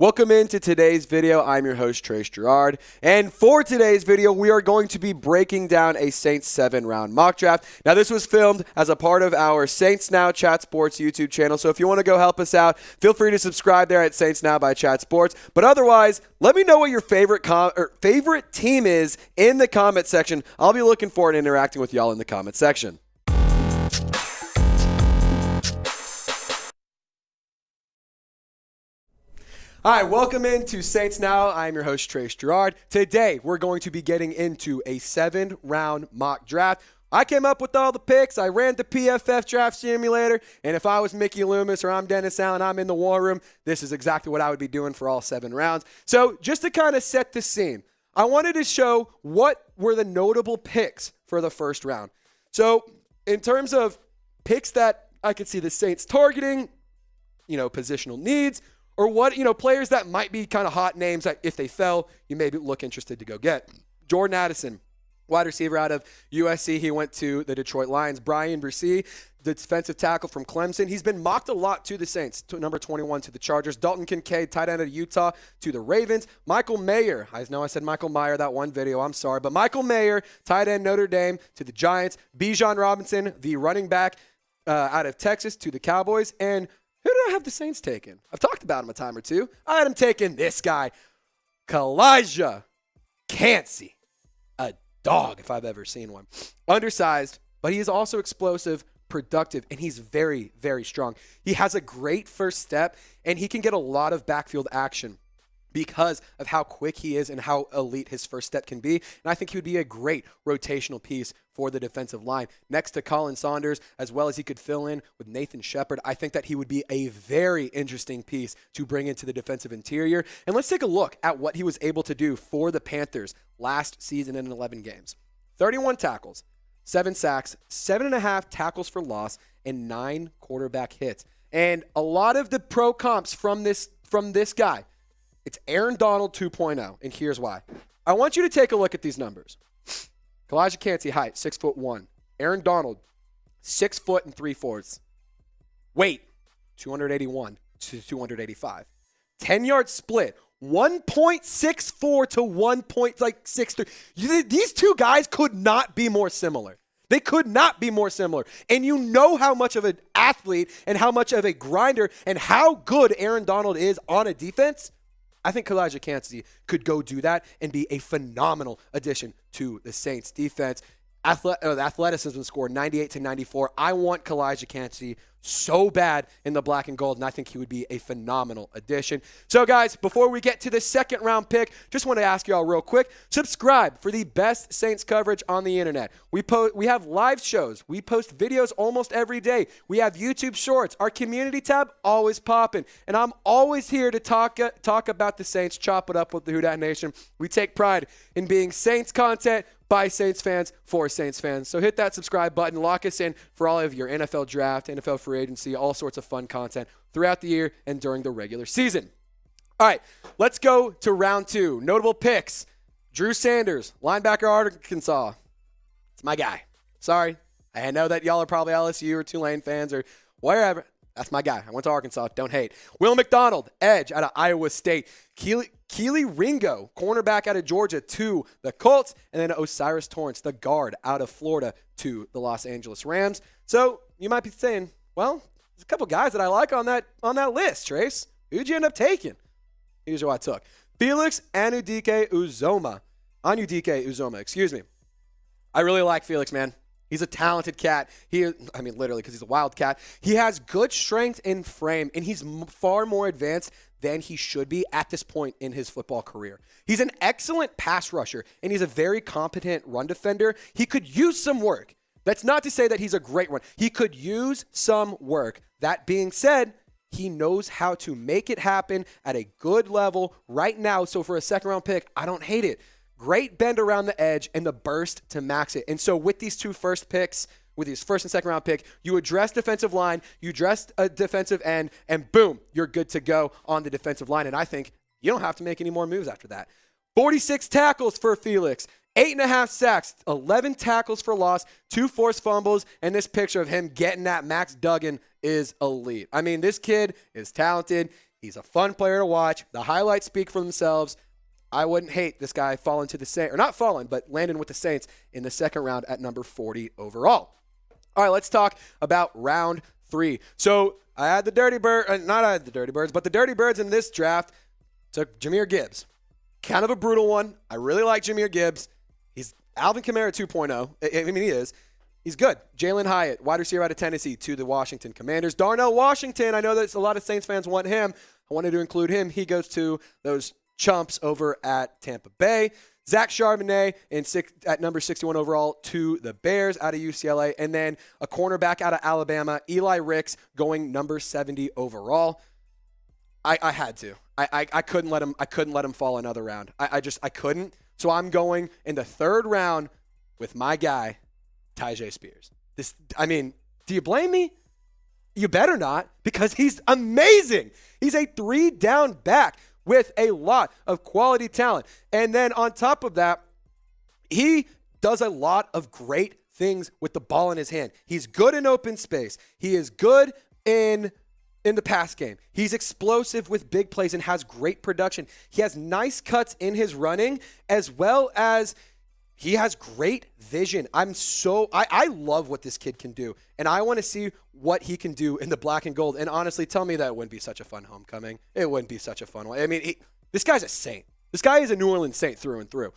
Welcome into today's video. I'm your host, Trace Girouard. And for today's video, we are going to be breaking down a Saints 7-round mock draft. Now, this was filmed as a part of our Saints Now Chat Sports YouTube channel. So if you want to go help us out, feel free to subscribe there at Saints Now by Chat Sports. But otherwise, let me know what your favorite team is in the comment section. I'll be looking forward to interacting with y'all in the comment section. All right, welcome into Saints Now. I'm your host, Trace Girouard. Today, we're going to be getting into a 7-round mock draft. I came up with all the picks. I ran the PFF draft simulator, and if I was Mickey Loomis or I'm Dennis Allen, I'm in the war room, this is exactly what I would be doing for all 7 rounds. So just to kind of set the scene, I wanted to show what were the notable picks for the first round. So in terms of picks that I could see the Saints targeting, positional needs, or what, players that might be kind of hot names that if they fell, you maybe look interested to go get. Jordan Addison, wide receiver out of USC. He went to the Detroit Lions. Brian Bresee, the defensive tackle from Clemson. He's been mocked a lot to the Saints, to number 21 to the Chargers. Dalton Kincaid, tight end of Utah, to the Ravens. Michael Mayer, I know I said Michael Meyer that one video, I'm sorry, but Michael Mayer, tight end Notre Dame, to the Giants. Bijan Robinson, the running back out of Texas, to the Cowboys. And who did I have the Saints taken? I've talked about him a time or two. I had him taking this guy, Kalijah, Kancey, a dog if I've ever seen one. Undersized, but he is also explosive, productive, and he's very, very strong. He has a great first step, and he can get a lot of backfield action because of how quick he is and how elite his first step can be. And I think he would be a great rotational piece for the defensive line. Next to Colin Saunders, as well as he could fill in with Nathan Shepard, I think that he would be a very interesting piece to bring into the defensive interior. And let's take a look at what he was able to do for the Panthers last season in 11 games. 31 tackles, 7 sacks, 7.5 tackles for loss, and 9 quarterback hits. And a lot of the pro comps from this guy, it's Aaron Donald 2.0, and here's why. I want you to take a look at these numbers. Kalijah Kancey, height, 6'1". Aaron Donald, 6 foot and 3/4. Weight, 281 to 285. 10-yard split, 1.64 to 1.63. These two guys could not be more similar. They could not be more similar. And you know how much of an athlete and how much of a grinder and how good Aaron Donald is on a defense. I think Kalijah Kancey could go do that and be a phenomenal addition to the Saints defense. Athleticism score 98 to 94. I want Kalijah Kancey so bad in the black and gold, and I think he would be a phenomenal addition. So, guys, before we get to the second round pick, just want to ask y'all real quick, subscribe for the best Saints coverage on the internet. We have live shows. We post videos almost every day. We have YouTube Shorts. Our community tab always popping, and I'm always here to talk about the Saints, chop it up with the Who Dat Nation. We take pride in being Saints content by Saints fans for Saints fans. So hit that subscribe button. Lock us in for all of your NFL draft, NFL free agency, all sorts of fun content throughout the year and during the regular season. All right, let's go to round 2. Notable picks. Drew Sanders, linebacker, Arkansas. It's my guy. Sorry. I know that y'all are probably LSU or Tulane fans or wherever. That's my guy. I went to Arkansas. Don't hate. Will McDonald, edge out of Iowa State. Keely Ringo, cornerback out of Georgia, to the Colts. And then Osiris Torrance, the guard out of Florida, to the Los Angeles Rams. So you might be saying, well, there's a couple guys that I like on that list, Trace. Who'd you end up taking? Here's who I took. Felix Anudike-Uzomah. Excuse me. I really like Felix, man. He's a talented cat. Literally, because he's a wild cat. He has good strength in frame, and he's far more advanced than he should be at this point in his football career. He's an excellent pass rusher, and he's a very competent run defender. He could use some work. That's not to say that he's a great one. He could use some work. That being said, he knows how to make it happen at a good level right now. So for a second-round pick, I don't hate it. Great bend around the edge and the burst to max it. And so with these two first picks, with his first and second round pick, you address defensive line, you address a defensive end, and boom, you're good to go on the defensive line. And I think you don't have to make any more moves after that. 46 tackles for Felix, 8.5 sacks, 11 tackles for loss, 2 forced fumbles, and this picture of him getting at Max Duggan is elite. I mean, this kid is talented. He's a fun player to watch. The highlights speak for themselves. I wouldn't hate this guy falling to the Saints, or not falling, but landing with the Saints in the second round at number 40 overall. All right, let's talk about round 3. So I had the Dirty Bird, not I had the Dirty Birds, but the Dirty Birds in this draft took Jahmyr Gibbs. Kind of a brutal one. I really like Jahmyr Gibbs. He's Alvin Kamara 2.0. I mean, he is. He's good. Jalen Hyatt, wide receiver out of Tennessee, to the Washington Commanders. Darnell Washington, I know that a lot of Saints fans want him. I wanted to include him. He goes to those chumps over at Tampa Bay. Zach Charbonnet at number 61 overall to the Bears out of UCLA. And then a cornerback out of Alabama, Eli Ricks, going number 70 overall. I had to. I couldn't let him fall another round. I couldn't. So I'm going in the third round with my guy, Tyjae Spears. Do you blame me? You better not, because he's amazing. He's a 3-down back with a lot of quality talent. And then on top of that, he does a lot of great things with the ball in his hand. He's good in open space. He is good in the pass game. He's explosive with big plays and has great production. He has nice cuts in his running, as well as he has great vision. I love what this kid can do, and I want to see what he can do in the black and gold. And honestly, tell me that it wouldn't be such a fun homecoming. It wouldn't be such a fun one. I mean, this guy's a saint. This guy is a New Orleans Saint through and through.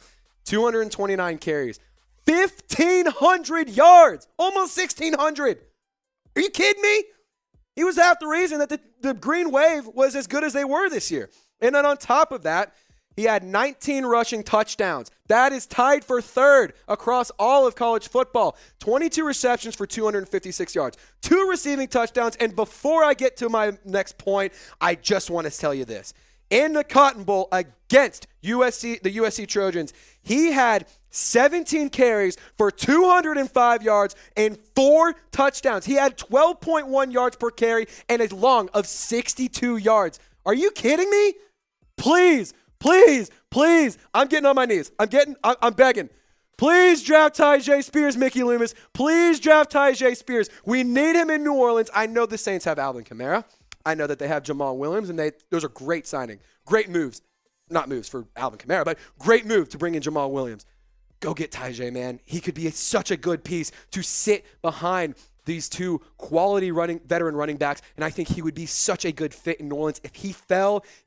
229 carries, 1,500 yards, almost 1,600. Are you kidding me? He was half the reason that the Green Wave was as good as they were this year. And then on top of that, he had 19 rushing touchdowns. That is tied for third across all of college football. 22 receptions for 256 yards. 2 receiving touchdowns. And before I get to my next point, I just want to tell you this. In the Cotton Bowl against the USC Trojans, he had 17 carries for 205 yards and 4 touchdowns. He had 12.1 yards per carry and a long of 62 yards. Are you kidding me? Please. I'm getting on my knees. I'm begging. Please draft Tyjae Spears, Mickey Loomis. Please draft Tyjae Spears. We need him in New Orleans. I know the Saints have Alvin Kamara. I know that they have Jamal Williams, and those are great signing. Great moves. Not moves for Alvin Kamara, but great move to bring in Jamal Williams. Go get Tyjae, man. He could be such a good piece to sit behind these 2 quality veteran running backs, and I think he would be such a good fit in New Orleans. If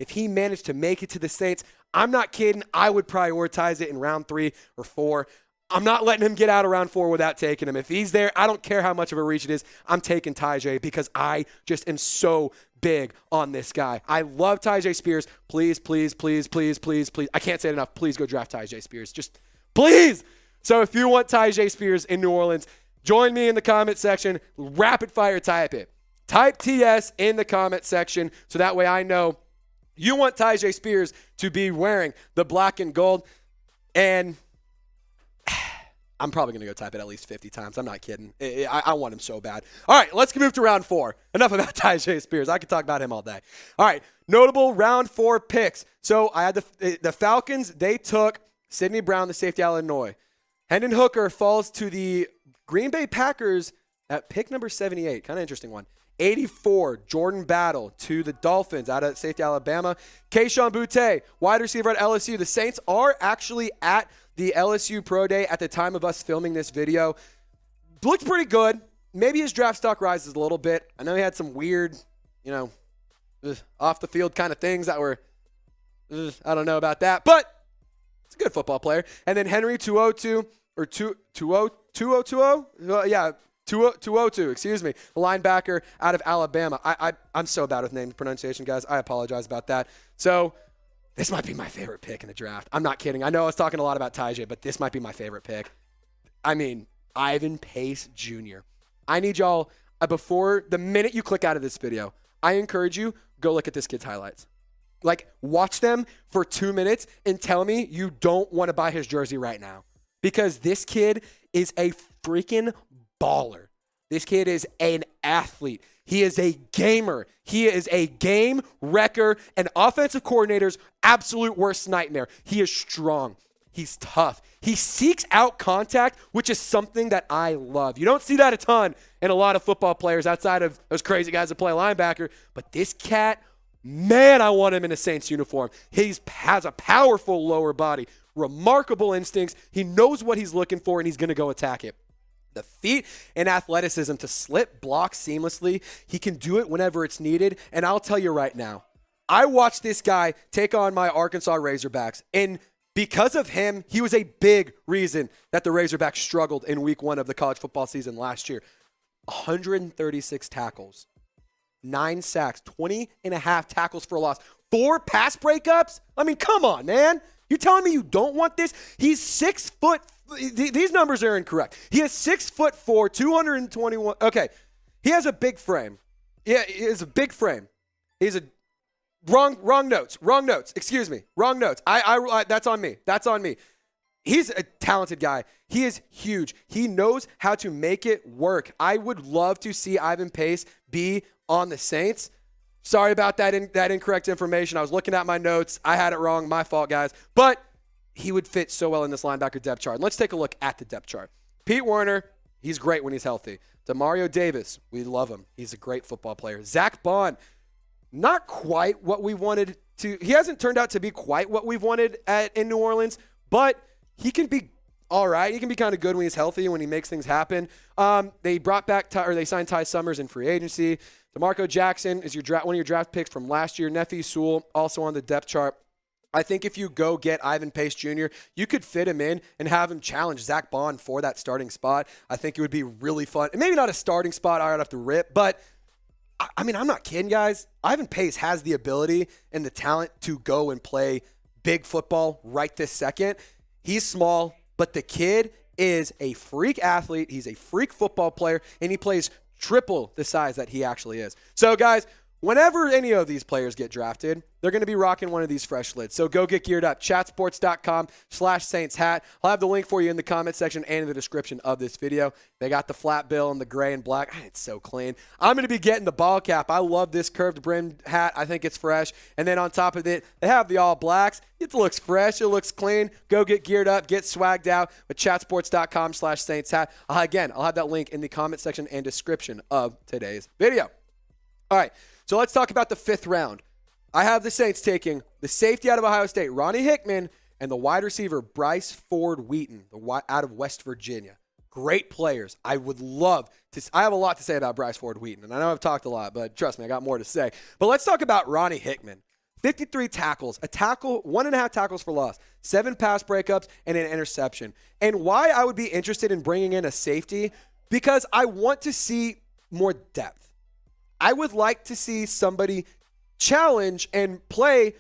he managed to make it to the Saints, I'm not kidding, I would prioritize it in round 3 or 4. I'm not letting him get out of round 4 without taking him. If he's there, I don't care how much of a reach it is, I'm taking Tyjae because I just am so big on this guy. I love Tyjae Spears. Please. I can't say it enough. Please go draft Tyjae Spears. Just please. So if you want Tyjae Spears in New Orleans, join me in the comment section. Rapid fire type it. Type TS in the comment section so that way I know you want Tyjae Spears to be wearing the black and gold. And I'm probably going to go type it at least 50 times. I'm not kidding. I want him so bad. All right, let's move to round 4. Enough about Tyjae Spears. I could talk about him all day. All right, notable round 4 picks. So I had the Falcons. They took Sidney Brown, the safety out of Illinois. Hendon Hooker falls to the Green Bay Packers at pick number 78. Kind of interesting one. 84, Jordan Battle to the Dolphins out of safety Alabama. Kayshon Boutte, wide receiver at LSU. The Saints are actually at the LSU Pro Day at the time of us filming this video. Looks pretty good. Maybe his draft stock rises a little bit. I know he had some weird, off the field kind of things that were, I don't know about that, but it's a good football player. And then Henry 202, or 202, excuse me, the linebacker out of Alabama. I'm so bad with name pronunciation, guys. I apologize about that. So this might be my favorite pick in the draft. I'm not kidding. I know I was talking a lot about Tyjae, but this might be my favorite pick. I mean, Ivan Pace Jr. I need y'all, before the minute you click out of this video, I encourage you, go look at this kid's highlights. Like, watch them for 2 minutes and tell me you don't want to buy his jersey right now. Because this kid is a freaking baller. This kid is an athlete. He is a gamer. He is a game wrecker, an offensive coordinator's absolute worst nightmare. He is strong. He's tough. He seeks out contact, which is something that I love. You don't see that a ton in a lot of football players outside of those crazy guys that play linebacker. But this cat Man, I want him in a Saints uniform. He has a powerful lower body, remarkable instincts. He knows what he's looking for, and he's going to go attack it. The feet and athleticism to slip, block seamlessly. He can do it whenever it's needed. And I'll tell you right now, I watched this guy take on my Arkansas Razorbacks, and because of him, he was a big reason that the Razorbacks struggled in week 1 of the college football season last year. 136 tackles, 9 sacks, 20 and a half tackles for a loss, 4 pass breakups. I mean, come on, man. You telling me you don't want this? He's 6 foot. These numbers are incorrect. He is 6'4", 221. Okay. He has a big frame. Yeah, he has a big frame. He's a wrong notes. Excuse me. Wrong notes. I that's on me. That's on me. He's a talented guy. He is huge. He knows how to make it work. I would love to see Ivan Pace be on the Saints. Sorry about that incorrect information. I was looking at my notes. I had it wrong. My fault, guys. But he would fit so well in this linebacker depth chart. Let's take a look at the depth chart. Pete Werner, he's great when he's healthy. Demario Davis, we love him. He's a great football player. Zach Bond, not quite what we wanted to. He hasn't turned out to be quite what we've wanted in New Orleans, but he can be all right. He can be kind of good when he's healthy, when he makes things happen. They signed Ty Summers in free agency. DeMarco Jackson is one of your draft picks from last year. Nephi Sewell, also on the depth chart. I think if you go get Ivan Pace Jr., you could fit him in and have him challenge Zach Bond for that starting spot. I think it would be really fun. And maybe not a starting spot I'd have to rip, but I mean, I'm not kidding, guys. Ivan Pace has the ability and the talent to go and play big football right this second. He's small, but the kid is a freak athlete. He's a freak football player, and he plays triple the size that he actually is. So, guys, whenever any of these players get drafted, they're going to be rocking one of these fresh lids. So go get geared up. Chatsports.com/Saints hat. I'll have the link for you in the comment section and in the description of this video. They got the flat bill and the gray and black. It's so clean. I'm going to be getting the ball cap. I love this curved brim hat. I think it's fresh. And then on top of it, they have the all blacks. It looks fresh. It looks clean. Go get geared up. Get swagged out with chatsports.com/Saints hat. Again, I'll have that link in the comment section and description of today's video. All right. So let's talk about the 5th round. I have the Saints taking the safety out of Ohio State, Ronnie Hickman, and the wide receiver, Bryce Ford-Wheaton, out of West Virginia. Great players. I would love to. I have a lot to say about Bryce Ford-Wheaton, and I know I've talked a lot, but trust me, I got more to say. But let's talk about Ronnie Hickman. 53 tackles, 1.5 tackles for loss, 7 pass breakups, and an interception. And why I would be interested in bringing in a safety, because I want to see more depth. I would like to see somebody challenge and play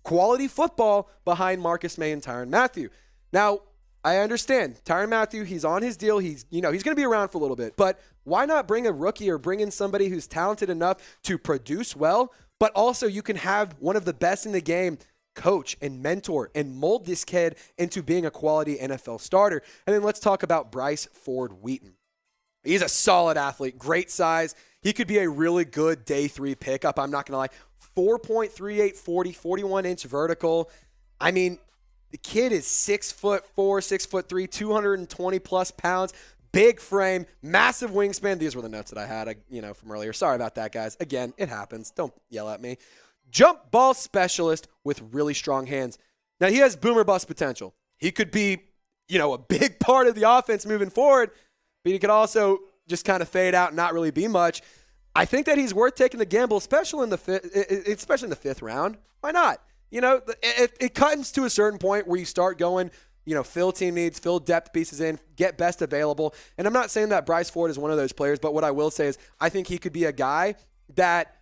quality football behind Marcus May and Tyrann Mathieu. Now, I understand Tyrann Mathieu, he's on his deal. He's going to be around for a little bit, but why not bring a rookie or bring in somebody who's talented enough to produce well, but also you can have one of the best in the game coach and mentor and mold this kid into being a quality NFL starter. And then let's talk about Bryce Ford-Wheaton. He's a solid athlete, great size. He could be a really good day 3 pickup. I'm not going to lie. 4.38 40, 41-inch vertical. I mean, the kid is 6'4", 6'3", 220 plus pounds. Big frame, massive wingspan. These were the notes that I had, from earlier. Sorry about that, guys. Again, it happens. Don't yell at me. Jump ball specialist with really strong hands. Now, he has boomer bust potential. He could be, a big part of the offense moving forward, but he could also just kind of fade out and not really be much. I think that he's worth taking the gamble, especially in the 5th round. Why not? It comes to a certain point where you start going, fill team needs, fill depth pieces in, get best available. And I'm not saying that Bryce Ford is one of those players, but what I will say is I think he could be a guy that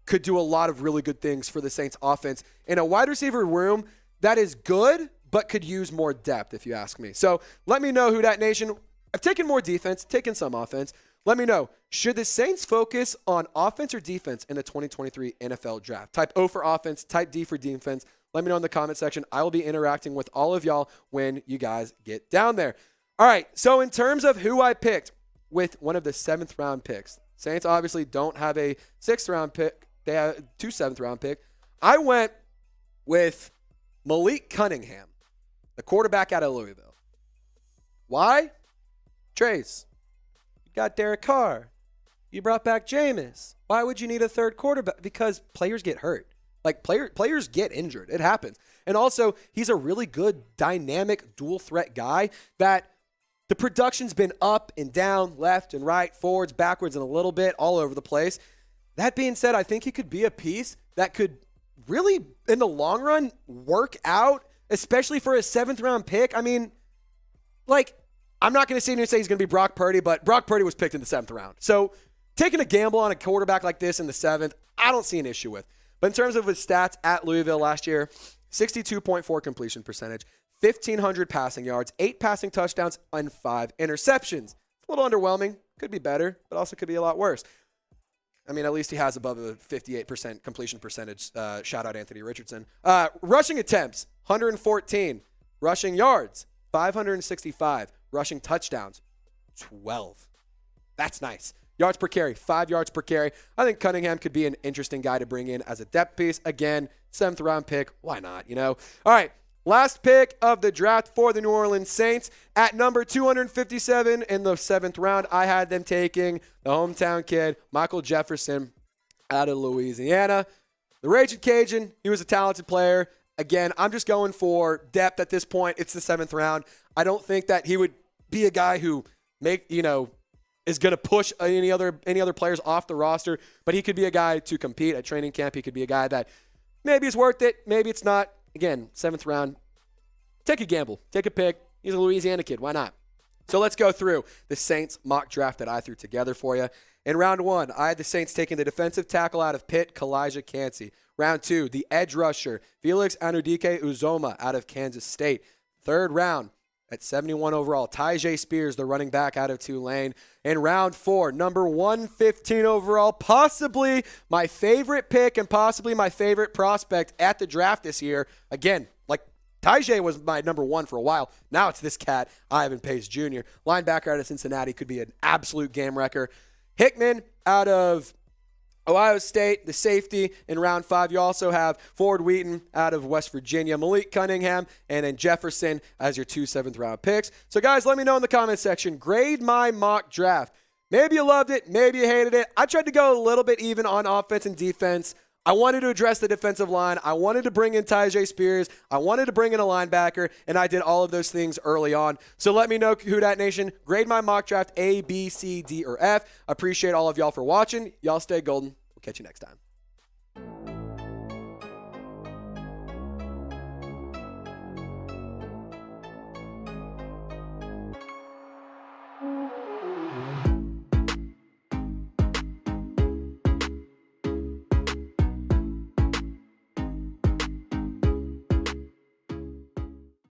could do a lot of really good things for the Saints offense in a wide receiver room that is good, but could use more depth, if you ask me. So let me know, Who Dat Nation. I've taken more defense, taken some offense. Let me know, should the Saints focus on offense or defense in the 2023 NFL Draft? Type O for offense, type D for defense. Let me know in the comment section. I will be interacting with all of y'all when you guys get down there. All right, so in terms of who I picked with one of the 7th round picks, Saints obviously don't have a 6th round pick. They have 2 7th round picks. I went with Malik Cunningham, the quarterback out of Louisville. Why? Trace, you got Derek Carr. You brought back Jameis. Why would you need a 3rd quarterback? Because players get hurt. Like players get injured. It happens. And also, he's a really good, dynamic, dual threat guy that the production's been up and down, left and right, forwards, backwards, and a little bit all over the place. That being said, I think he could be a piece that could really, in the long run, work out, especially for a 7th-round pick. I mean, like, I'm not going to sit here and say he's going to be Brock Purdy, but Brock Purdy was picked in the 7th round. So taking a gamble on a quarterback like this in the 7th, I don't see an issue with. But in terms of his stats at Louisville last year, 62.4 completion percentage, 1,500 passing yards, 8 passing touchdowns, and 5 interceptions. A little underwhelming. Could be better, but also could be a lot worse. I mean, at least he has above a 58% completion percentage. Shout out Anthony Richardson. Rushing attempts, 114. Rushing yards, 565. Rushing touchdowns, 12. That's nice. Yards per carry, 5 yards per carry. I think Cunningham could be an interesting guy to bring in as a depth piece. Again, 7th round pick. Why not, All right. Last pick of the draft for the New Orleans Saints. At number 257 in the 7th round, I had them taking the hometown kid, Michael Jefferson, out of Louisiana. The Raging Cajun, he was a talented player. Again, I'm just going for depth at this point. It's the 7th round. I don't think that he would be a guy who is going to push any other players off the roster, but he could be a guy to compete at training camp. He could be a guy that maybe is worth it, maybe it's not. Again, 7th round. Take a gamble. Take a pick. He's a Louisiana kid. Why not? So let's go through the Saints mock draft that I threw together for you. In round 1, I had the Saints taking the defensive tackle out of Pitt, Kalijah Kancey. Round 2, the edge rusher, Felix Anudike-Uzomah out of Kansas State. 3rd round, at 71 overall, Tyjae Spears, the running back out of Tulane. In round 4, number 115 overall, possibly my favorite pick and possibly my favorite prospect at the draft this year. Again, like Tyjae was my number 1 for a while. Now it's this cat, Ivan Pace Jr. Linebacker out of Cincinnati, could be an absolute game wrecker. Hickman out of Ohio State, the safety in round 5. You also have Ford-Wheaton out of West Virginia, Malik Cunningham, and then Jefferson as your 2 7th-round picks. So, guys, let me know in the comment section. Grade my mock draft. Maybe you loved it. Maybe you hated it. I tried to go a little bit even on offense and defense. I wanted to address the defensive line. I wanted to bring in Tyjae Spears. I wanted to bring in a linebacker, and I did all of those things early on. So let me know, Who Dat Nation. Grade my mock draft A, B, C, D, or F. Appreciate all of y'all for watching. Y'all stay golden. We'll catch you next time.